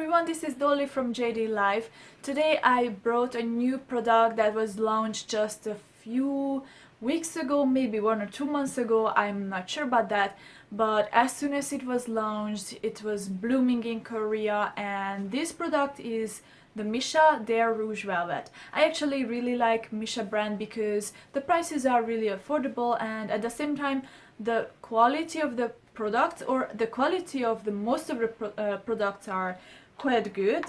everyone, this is Dolly from JD Life. Today I brought a new product that was launched just a few weeks ago, maybe 1 or 2 months ago, I'm not sure about that, but as soon as it was launched it was blooming in Korea, and this product is the Missha Dare Rouge Velvet. I actually really like Missha brand because the prices are really affordable, and at the same time the quality of the products, or the quality of the most of the products, are quite good.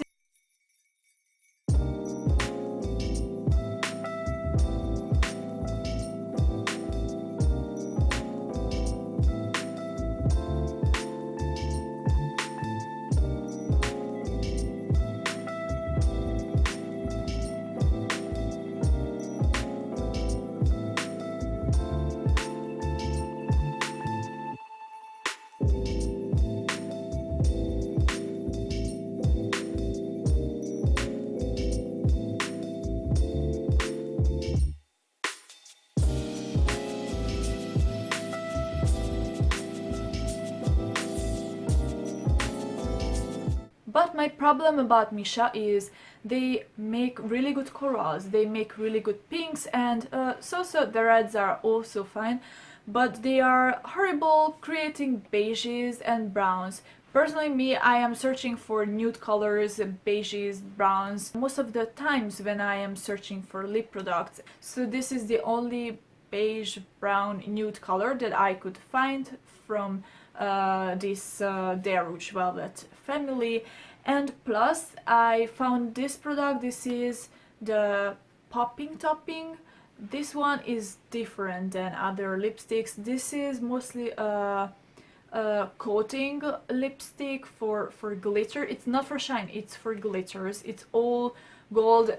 But my problem about Missha is they make really good corals, they make really good pinks, and so the reds are also fine, but they are horrible creating beiges and browns. Personally, I am searching for nude colors, beiges, browns, most of the times when I am searching for lip products. So this is the only beige, brown, nude color that I could find from this Dare Rouge Velvet family. And plus I found this product. This is the popping topping. This one is different than other lipsticks. This is mostly a coating lipstick for glitter. It's not for shine, it's for glitters. It's all gold,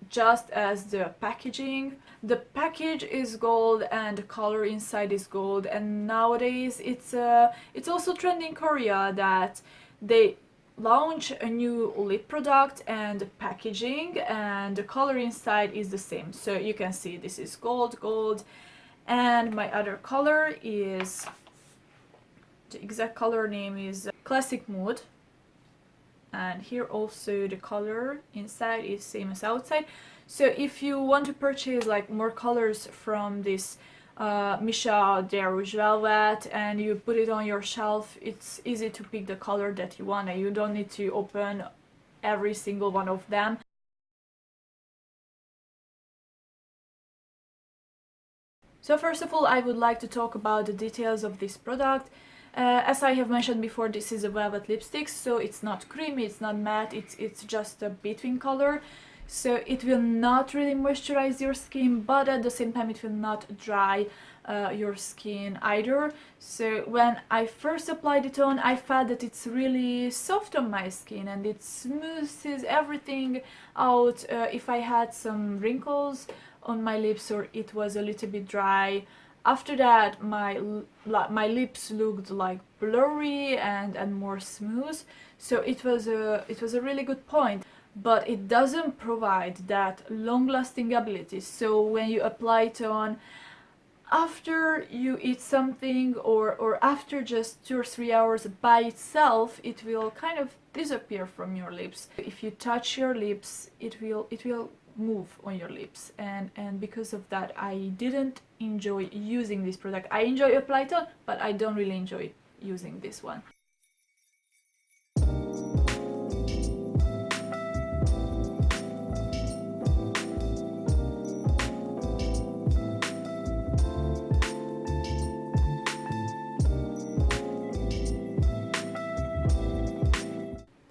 just as the packaging. The package is gold and the color inside is gold, and nowadays it's also trending in Korea that they launch a new lip product and packaging and the color inside is the same. So you can see this is gold, and my other color is, the exact color name is Classic Mood, and here also the color inside is same as outside. So if you want to purchase like more colors from this Missha Dare Rouge Velvet and you put it on your shelf, it's easy to pick the color that you want and you don't need to open every single one of them. So first of all, I would like to talk about the details of this product. As I have mentioned before, this is a velvet lipstick, so it's not creamy, it's not matte, it's just a between color. So it will not really moisturize your skin, but at the same time it will not dry your skin either. So when I first applied it on, I felt that it's really soft on my skin and it smooths everything out. If I had some wrinkles on my lips or it was a little bit dry, after that my lips looked like blurry and more smooth. So it was a really good point, but it doesn't provide that long-lasting ability. So when you apply it on after you eat something or after just 2 or 3 hours by itself, it will kind of disappear from your lips. If you touch your lips, it will move on your lips, and because of that I didn't enjoy using this product. I enjoy apply it on, but I don't really enjoy using this one.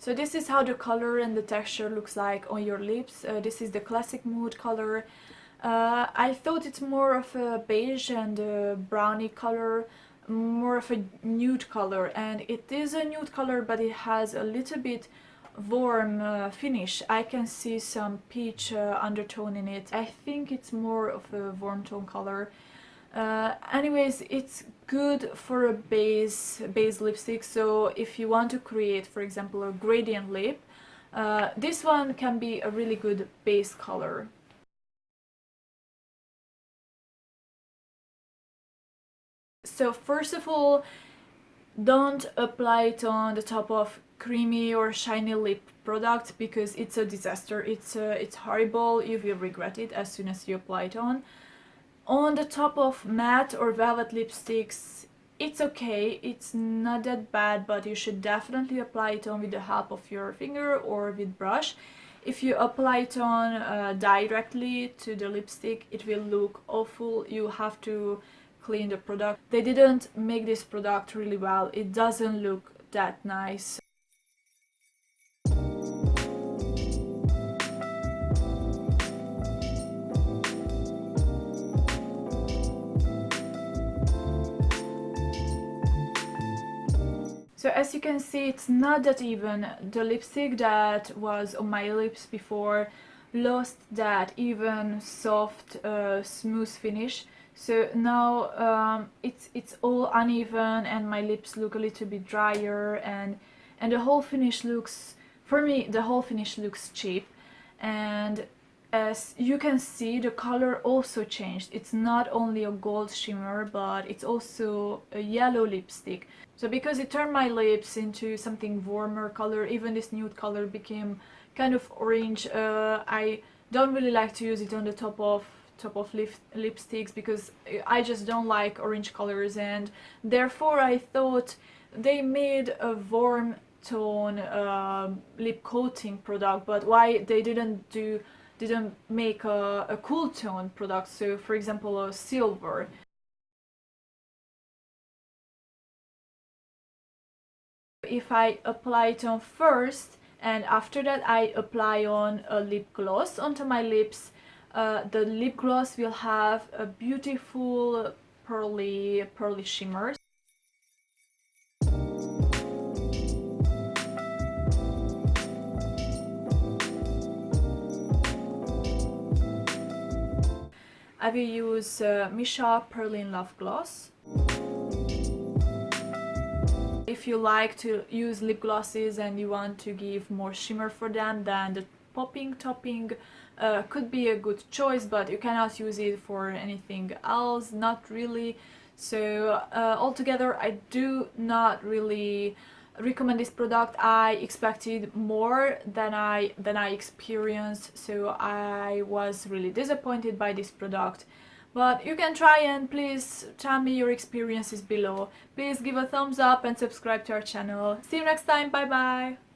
So this is how the color and the texture looks like on your lips. This is the Classic Mood color. I thought it's more of a beige and a brownie color, more of a nude color, and it is a nude color, but it has a little bit warm finish. I can see some peach undertone in it. I think it's more of a warm tone color. Anyways, it's good for a base lipstick. So if you want to create, for example, a gradient lip, this one can be a really good base color. So first of all, Don't apply it on the top of creamy or shiny lip product because it's a disaster. It's horrible. You will regret it as soon as you apply it on. On the top of matte or velvet lipsticks, it's okay, it's not that bad, but you should definitely apply it on with the help of your finger or with brush. If you apply it on directly to the lipstick, it will look awful. You have to clean the product. They didn't make this product really well. It doesn't look that nice. So as you can see, it's not that even. The lipstick that was on my lips before lost that even soft, smooth finish. So now it's all uneven and my lips look a little bit drier, and the whole finish looks, for me, the whole finish looks cheap. And as you can see, the color also changed. It's not only a gold shimmer, but it's also a yellow lipstick. So because it turned my lips into something warmer color, even this nude color became kind of orange. I don't really like to use it on the top of lipsticks because I just don't like orange colors, and therefore I thought they made a warm tone lip coating product, but why they didn't make a cool tone product, so for example a silver. If I apply it on first and after that I apply on a lip gloss onto my lips, the lip gloss will have a beautiful pearly shimmer. I will use Missha Pearly Love Gloss. If you like to use lip glosses and you want to give more shimmer for them, then the popping topping could be a good choice, but you cannot use it for anything else, not really. So altogether I do not really recommend this product. I expected more than I experienced, so I was really disappointed by this product. But you can try, and please tell me your experiences below. Please give a thumbs up and subscribe to our channel. See you next time, bye bye!